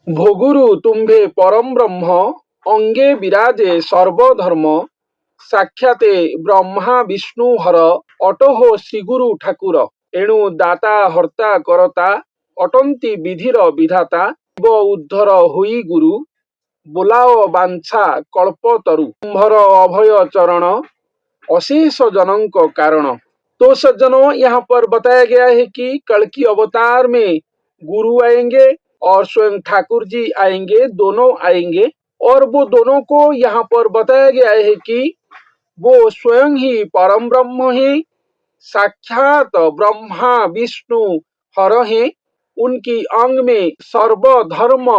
भोगुरु तुम्भे परम ब्रह्म अंगे विराजे सर्वधर्म साक्षाते ब्रह्मा विष्णु हर अटहो श्रीगुरु ठाकुर एणु दाता हर्ता करता अटंती विधिर विधाता शिव उद्धर हुई गुरु बोलाओ बांछा कल्पतरु तुम्भर अभय चरण अशेष जनों को कारण। तो सज्जनों, यहाँ पर बताया गया है कि कल की अवतार में गुरु आएंगे और स्वयं ठाकुर जी आएंगे, दोनों आएंगे। और वो दोनों को यहाँ पर बताया गया है कि वो स्वयं ही परम ब्रह्म है, साक्षात ब्रह्मा विष्णु हर है। उनकी अंग में सर्वधर्म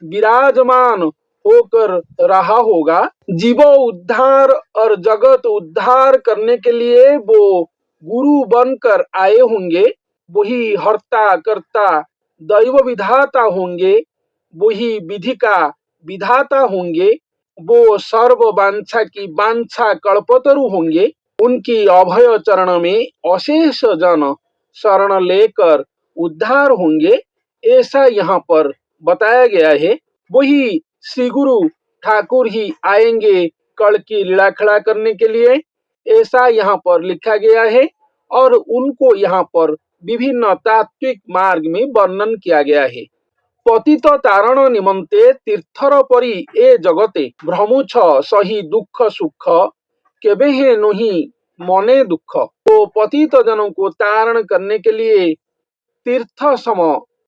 विराजमान होकर रहा होगा। जीव उद्धार और जगत उद्धार करने के लिए वो गुरु बनकर आए होंगे। वही हर्ता कर्ता दैव विधाता होंगे, वही विधि का विधाता होंगे, वो सर्व वांछा की वांछा कल्पतरु होंगे। उनकी अभय चरण में अशेष जन शरण लेकर उद्धार होंगे, ऐसा यहाँ पर बताया गया है। वही श्री गुरु ठाकुर ही आएंगे कल की लीला खड़ा करने के लिए, ऐसा यहाँ पर लिखा गया है। और उनको यहाँ पर विभिन्न तात्विक मार्ग में वर्णन किया गया है। पतित तारण निमंते तीर्थर परी ए जगते भ्रमुछ सही दुख सुख केबे है नहीं मने दुख। तो पतित जनों को तारण करने के लिए तीर्थ सम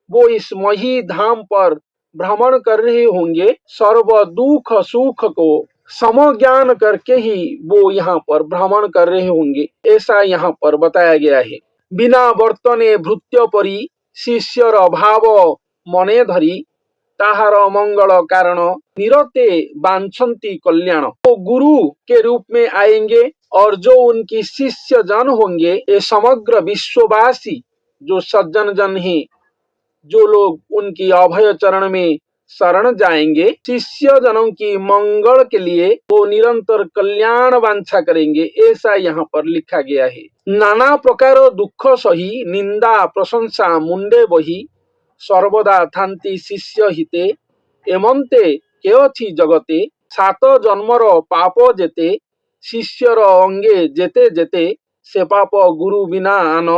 वो इस मही धाम पर भ्रमण कर रहे होंगे। सर्व दुख सुख को सम ज्ञान करके ही वो यहाँ पर भ्रमण कर रहे होंगे, ऐसा यहाँ पर बताया गया है। बिना वर्तने भृत्य परी शिष्यर भाव मने धरी ताहार मंगल कारण निरते बांछन्ति कल्याण। तो गुरु के रूप में आएंगे और जो उनकी शिष्य जन होंगे, ये समग्र विश्ववासी जो सज्जन जन हैं, जो लोग उनकी अभय चरण में शरण जाएंगे, शिष्य जनों की मंगल के लिए वो निरंतर कल्याण वांछा करेंगे, ऐसा यहाँ पर लिखा गया है। नाना प्रकार दुख सही निंदा प्रशंसा मुंडे बही सर्वदा थांती शिष्य हिते एमंते केअछि जगते सात जन्मर पाप जेते शिष्यर अंगे जेते जेते से पाप गुरु बिना आन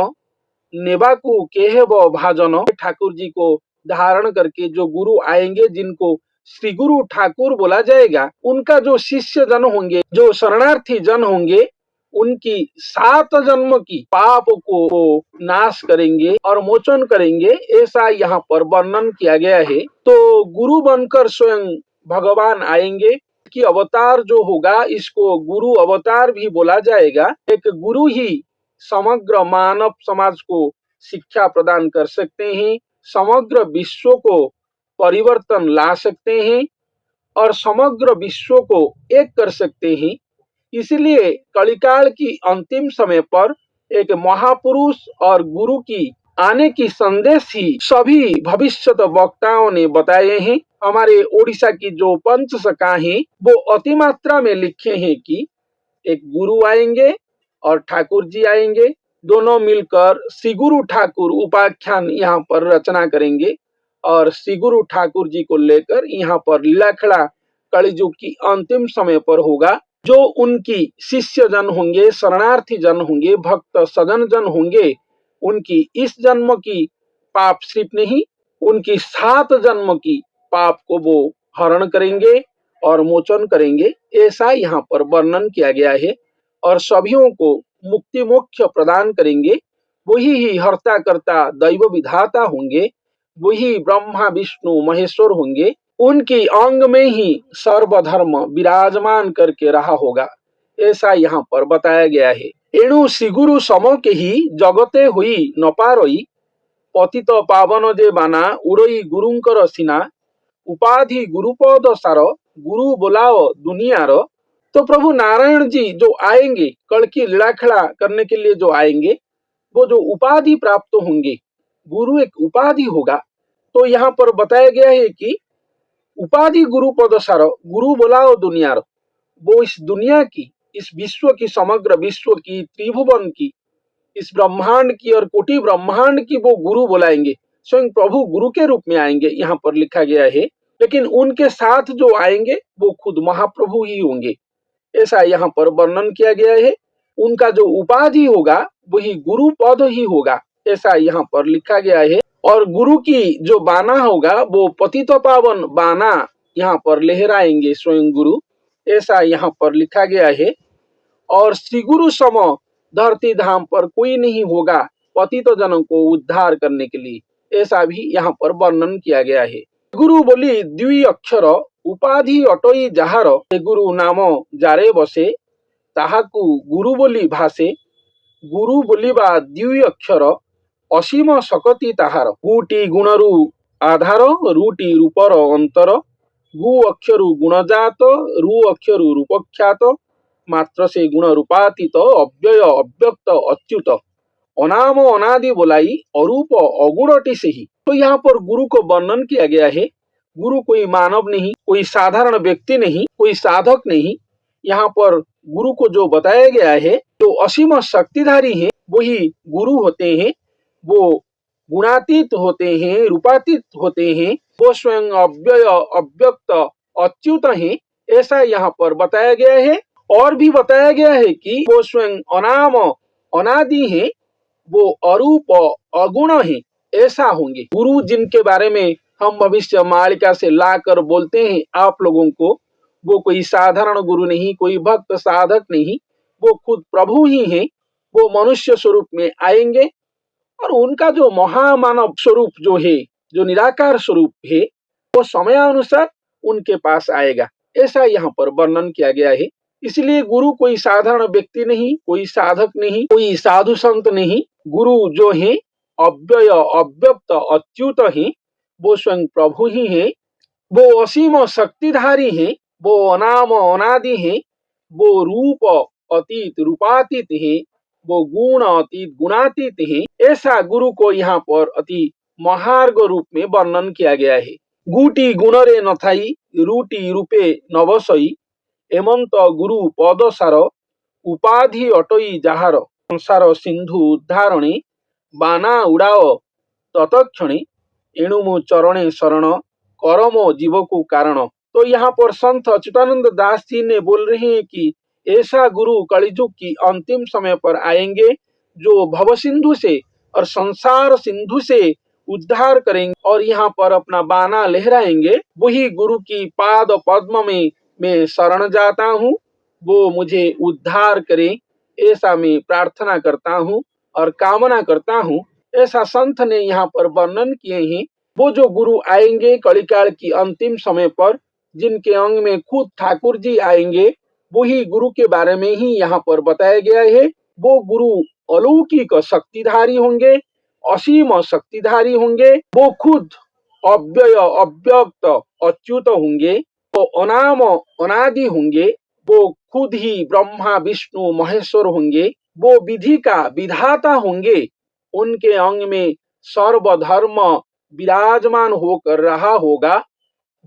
नेबाकू केहेब भाजन। ठाकुर जी को धारण करके जो गुरु आएंगे, जिनको श्री गुरु ठाकुर बोला जाएगा, उनका जो शिष्य जन होंगे, जो शरणार्थी जन होंगे, उनकी 7 जन्म की पाप को नाश करेंगे और मोचन करेंगे, ऐसा यहाँ पर वर्णन किया गया है। तो गुरु बनकर स्वयं भगवान आएंगे कि अवतार जो होगा, इसको गुरु अवतार भी बोला जाएगा। एक गुरु ही समग्र मानव समाज को शिक्षा प्रदान कर सकते हैं, समग्र विश्व को परिवर्तन ला सकते हैं और समग्र विश्व को एक कर सकते हैं। इसलिए कलिकाल की अंतिम समय पर एक महापुरुष और गुरु की आने की संदेश ही सभी भविष्यत वक्ताओं ने बताए हैं। हमारे ओडिशा की जो पंचसखा हैं, वो अति मात्रा में लिखे हैं कि एक गुरु आएंगे और ठाकुर जी आएंगे, दोनों मिलकर श्री गुरु ठाकुर उपाख्यान यहाँ पर रचना करेंगे और श्री गुरु ठाकुर जी को लेकर यहाँ पर लीला खड़ा कलियुग की अंतिम समय पर होगा। जो उनकी शिष्य जन होंगे, शरणार्थी जन होंगे, भक्त सजन जन होंगे, उनकी इस जन्म की पाप सिर्फ नहीं, उनकी 7 जन्म की पाप को वो हरण करेंगे और मोचन करेंगे, ऐसा यहाँ पर वर्णन किया गया है। और सभीयों को मुक्ति मोक्ष प्रदान करेंगे। वही ही हर्ता कर्ता दैव विधाता होंगे, वही ब्रह्मा विष्णु महेश्वर होंगे। उनकी अंग में ही सर्वधर्म विराजमान करके रहा होगा, ऐसा यहाँ पर बताया गया है। एणु श्रीगुरु सम के ही जगते हुई न पारई पतित पावन जे बाना उड़ई गुरुंकर सीना उपाधि गुरुपद सार गुरु बोलाओ दुनियार। तो प्रभु नारायण जी जो आएंगे, कल की लीला खड़ा करने के लिए जो आएंगे, वो जो उपाधि प्राप्त होंगे, गुरु एक उपाधि होगा। तो यहाँ पर बताया गया है कि उपाधि गुरु पद सार गुरु बोलाओ दुनियार, वो इस दुनिया की, इस विश्व की, समग्र विश्व की, त्रिभुवन की, इस ब्रह्मांड की और कोटि ब्रह्मांड की वो गुरु बुलाएंगे। स्वयं प्रभु गुरु के रूप में आएंगे, यहाँ पर लिखा गया है। लेकिन उनके साथ जो आएंगे वो खुद महाप्रभु ही होंगे, ऐसा यहाँ पर वर्णन किया गया है। उनका जो उपाधि होगा वही गुरु पद ही होगा, ऐसा यहाँ पर लिखा गया है। और गुरु की जो बाना होगा वो पतित पावन बाना यहाँ पर लहराएंगे स्वयं गुरु, ऐसा यहाँ पर लिखा गया है। और श्री गुरु सम धरती धाम पर कोई नहीं होगा पतित जनों को उद्धार करने के लिए, ऐसा भी यहाँ पर वर्णन किया गया है। गुरु बोली द्वि अक्षर उपाधि अटई जाहार, गुरु नाम जारे बसे ताहाकु गुरु बोली भासे, गुरु बोलिबा द्वि अक्षर असीम सकति ताहार, गुटी गुणरु आधार रुटी रूपर अंतर, गु अक्षरु गुणजात रु अक्षरु रूपख्यात, मात्र से गुण रूपातीत अव्यय अव्यक्त अच्युत, अनाम अनादि बोलाई अरूप अगुणटी से ही। तो यहाँ पर गुरु को वर्णन किया गया है। गुरु कोई मानव नहीं, कोई साधारण व्यक्ति नहीं, कोई साधक नहीं। यहाँ पर गुरु को जो बताया गया है, जो असीम शक्तिधारी है वही गुरु होते हैं। वो गुणातीत होते हैं, रूपातीत होते हैं, वो स्वयं अव्यय अव्यक्त अच्युत हैं, ऐसा यहाँ पर बताया गया है। और भी बताया गया है कि वो स्वयं अनाम अनादि है, वो अरूप अगुण है, ऐसा होंगे। गुरु जिनके बारे में हम भविष्य मालिका से लाकर बोलते हैं आप लोगों को, वो कोई साधारण गुरु नहीं, कोई भक्त साधक नहीं, वो खुद प्रभु ही हैं। वो मनुष्य स्वरूप में आएंगे और उनका जो महामानव स्वरूप जो है, जो निराकार स्वरूप है, वो समयानुसार उनके पास आएगा, ऐसा यहाँ पर वर्णन किया गया है। इसलिए गुरु कोई साधारण व्यक्ति नहीं, कोई साधक नहीं, कोई साधु संत नहीं। गुरु जो है अव्यय अव्यक्त अच्युत है, वो स्वयं प्रभु ही है। वो असीम शक्तिधारी है, वो अनाम अनादि है, वो रूप अतीत रूपातीत है, वो गुण अतीत गुणातीत है। ऐसा गुरु को यहाँ पर अति महार्ग रूप में वर्णन किया गया है। गुटी गुणरे नथाई रूटी रूपे नवसई, एमंत गुरु पदसार उपाधि अटई जाहार, संसार सिंधु उद्धारणे बाना उड़ाओ ततक्षणे, एणु मो चरणे शरण करमो जीव को कारण। तो यहाँ पर संत अच्युतानंद दास जी ने बोल रहे हैं कि ऐसा गुरु कलिजुग की अंतिम समय पर आएंगे जो भव सिंधु से और संसार सिंधु से उद्धार करेंगे और यहाँ पर अपना बाना लहराएंगे। वही गुरु की पाद पद्म में मैं शरण जाता हूँ, वो मुझे उद्धार करे, ऐसा मैं प्रार्थना करता हूँ और कामना करता हूँ। ऐसा संत ने यहाँ पर वर्णन किए हैं। वो जो गुरु आएंगे कलिकाल की अंतिम समय पर, जिनके अंग में खुद ठाकुर जी आएंगे, वही गुरु के बारे में ही यहाँ पर बताया गया है। वो गुरु अलौकिक शक्तिधारी होंगे, असीम शक्तिधारी होंगे, वो खुद अव्यय अव्यक्त अच्युत होंगे, वो अनाम अनादि होंगे, वो खुद ही ब्रह्मा विष्णु महेश्वर होंगे, वो विधि का विधाता होंगे। उनके अंग में सर्वधर्म विराजमान होकर रहा होगा।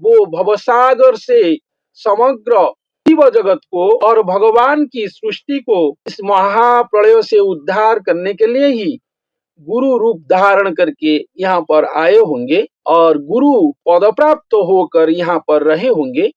वो भवसागर से समग्र जीव जगत को और भगवान की सृष्टि को इस महाप्रलय से उद्धार करने के लिए ही गुरु रूप धारण करके यहाँ पर आए होंगे और गुरु पद प्राप्त होकर यहाँ पर रहे होंगे,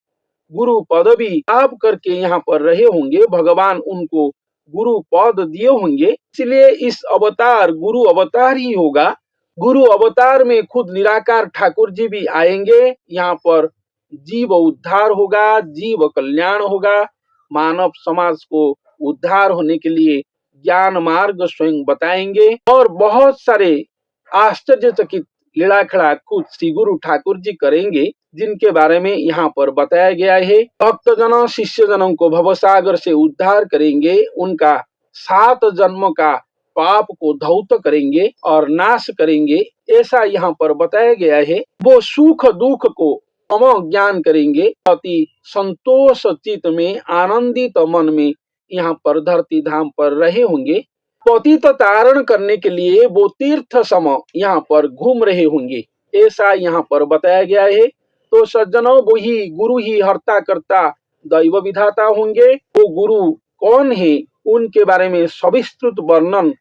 गुरु पदवी प्राप्त करके यहाँ पर रहे होंगे। भगवान उनको गुरु पद दिए होंगे, इसलिए इस अवतार गुरु अवतार ही होगा। गुरु अवतार में खुद निराकार ठाकुर जी भी आएंगे। यहाँ पर जीव उद्धार होगा, जीव कल्याण होगा, मानव समाज को उद्धार होने के लिए ज्ञान मार्ग स्वयं बताएंगे और बहुत सारे आश्चर्यचकित लीला खड़ा खुद श्री गुरु ठाकुर जी करेंगे, जिनके बारे में यहाँ पर बताया गया है। भक्त जन शिष्य जनों को भवसागर से उद्धार करेंगे, उनका 7 जन्म का पाप को धौत करेंगे और नाश करेंगे, ऐसा यहाँ पर बताया गया है। वो सुख दुख को तम ज्ञान करेंगे, अति संतोष चित में आनंदित मन में यहाँ पर धरती धाम पर रहे होंगे। पतित तारण करने के लिए वो तीर्थ सम यहाँ पर घूम रहे होंगे, ऐसा यहाँ पर बताया गया है। तो सज्जनों, वही गुरु ही हर्ता करता दैव विधाता होंगे। वो गुरु कौन है, उनके बारे में सविस्तृत वर्णन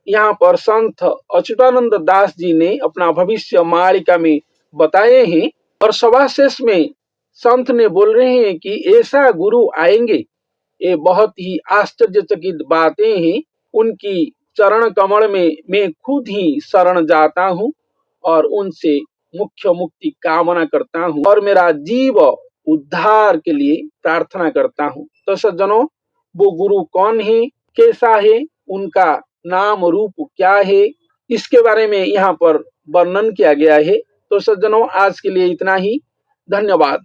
यहाँ पर संत अच्युतानंद दास जी ने अपना भविष्य मालिका में बताए हैं। और सभाशेष में संत ने बोल रहे हैं कि ऐसा गुरु आएंगे, ये बहुत ही आश्चर्यचकित बातें हैं। उनकी चरण कमल में मैं खुद ही शरण जाता हूँ और उनसे मुख्य मुक्ति कामना करता हूँ और मेरा जीव उद्धार के लिए प्रार्थना करता हूँ। तो सज्जनों, वो गुरु कौन है, कैसा है, उनका नाम रूप क्या है, इसके बारे में यहाँ पर वर्णन किया गया है। तो सज्जनों, आज के लिए इतना ही। धन्यवाद।